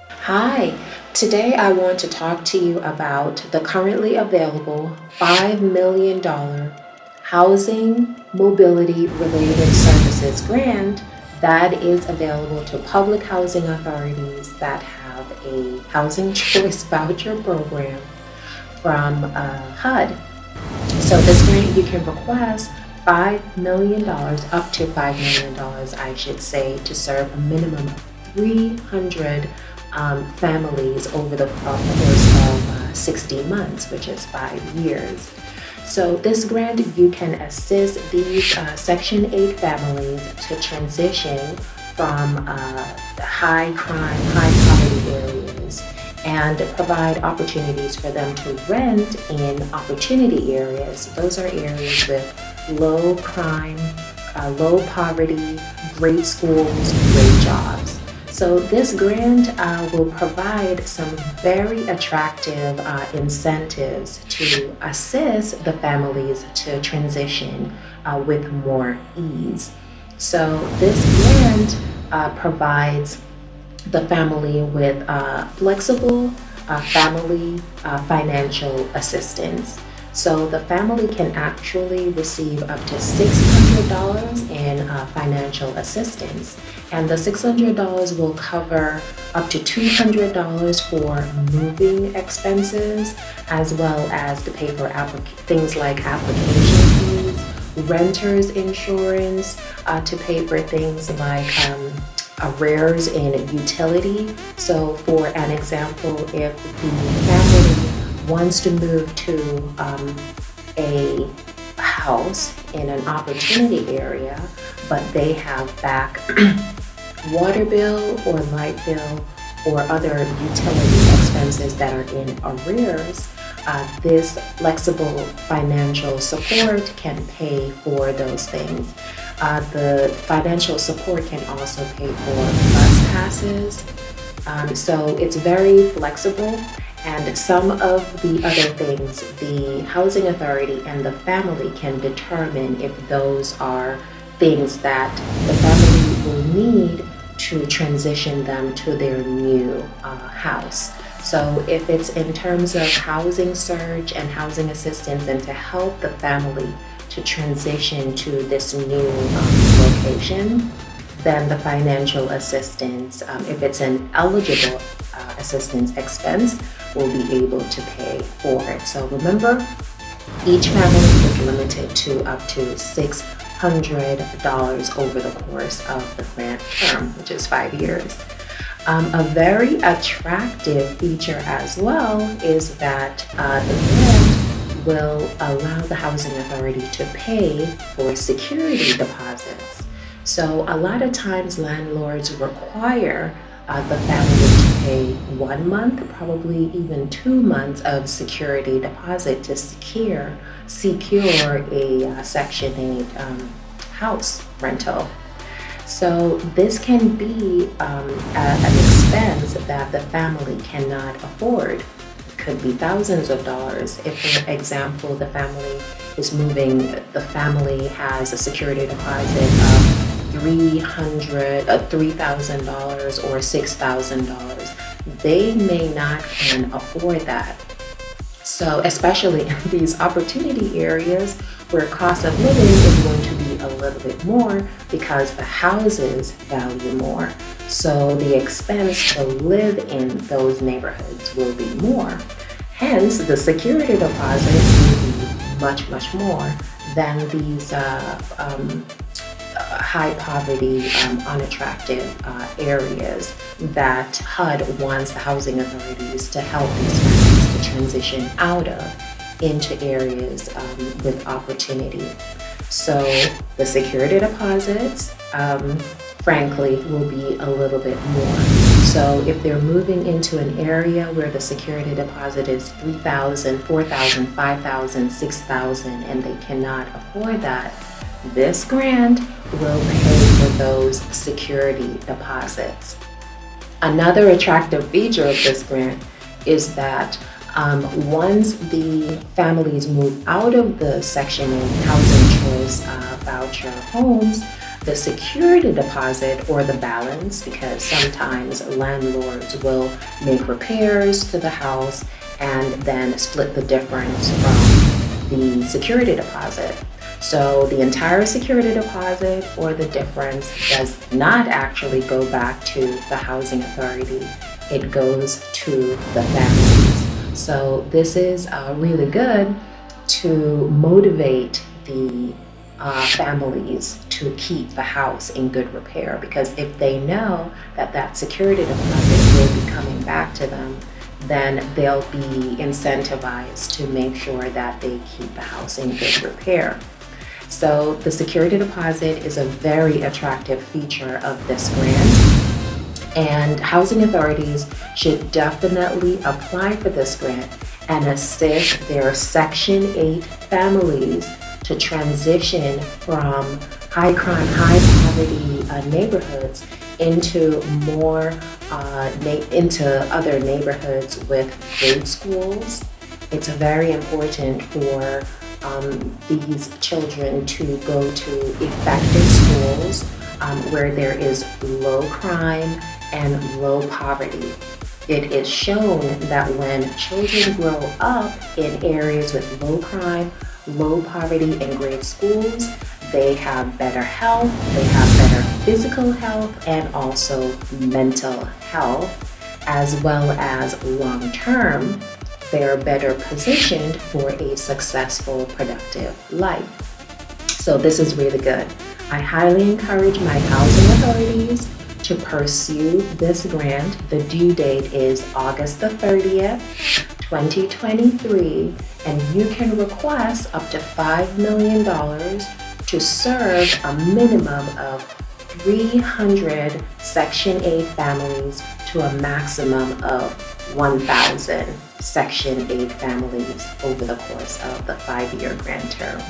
Hi, today I want to talk to you about the currently available $5 million Housing Mobility Related Services grant that is available to public housing authorities that have a housing choice voucher program from HUD. So this grant you can request $5 million, up to $5 million, I should say, to serve a minimum of 300 families over the course of 60 months, which is 5 years. So this grant, you can assist these Section 8 families to transition from the high crime, high poverty areas and provide opportunities for them to rent in opportunity areas. Those are areas with low crime, low poverty, great schools, great jobs. So this grant will provide some very attractive incentives to assist the families to transition with more ease. So this grant provides the family with flexible family financial assistance. So the family can actually receive up to $600 in financial assistance. And the $600 will cover up to $200 for moving expenses, as well as to pay for things like application fees, renter's insurance, to pay for things like arrears in utility. So for an example, if the family wants to move to a house in an opportunity area, but they have back water bill or light bill or other utility expenses that are in arrears, this flexible financial support can pay for those things. The financial support can also pay for bus passes. So it's very flexible. And some of the other things, the housing authority and the family can determine if those are things that the family will need to transition them to their new house. So if it's in terms of housing search and housing assistance and to help the family to transition to this new location, then the financial assistance, if it's an eligible assistance expense, will be able to pay for it. So remember, each family is limited to up to $600 over the course of the grant term, which is 5 years. A very attractive feature as well is that the grant will allow the housing authority to pay for security deposits. So a lot of times landlords require the family to pay 1 month, probably even 2 months of security deposit to secure a Section 8 house rental. So this can be an expense that the family cannot afford. It could be thousands of dollars. If, for example, the family has a security deposit of $3,000 or $6,000. They may not can afford that. So especially in these opportunity areas where cost of living is going to be a little bit more because the houses value more. So the expense to live in those neighborhoods will be more. Hence, the security deposit will be much, much more than these high poverty, unattractive areas that HUD wants the housing authorities to help these families to transition out of into areas with opportunity. So the security deposits, frankly, will be a little bit more. So if they're moving into an area where the security deposit is $3,000, $4,000, $5,000, $6,000, and they cannot afford that, this grant will pay for those security deposits. Another attractive feature of this grant is that once the families move out of the Section 8 housing choice voucher homes, The security deposit, or the balance, because sometimes landlords will make repairs to the house and then split the difference from the security deposit. So the entire security deposit or the difference does not actually go back to the housing authority. It goes to the families. So this is really good to motivate the families to keep the house in good repair, because if they know that that security deposit will be coming back to them, then they'll be incentivized to make sure that they keep the house in good repair. So the security deposit is a very attractive feature of this grant, and housing authorities should definitely apply for this grant and assist their Section 8 families to transition from high crime, high poverty neighborhoods into into other neighborhoods with great schools. It's very important for these children to go to effective schools where there is low crime and low poverty. It is shown that when children grow up in areas with low crime, low poverty, and great schools, they have better health, they have better physical health, and also mental health, as well as long-term. They are better positioned for a successful, productive life. So this is really good. I highly encourage my housing authorities to pursue this grant. The due date is August the 30th, 2023, and you can request up to $5 million to serve a minimum of 300 Section 8 families to a maximum of 1,000 Section 8 families over the course of the 5-year grant term.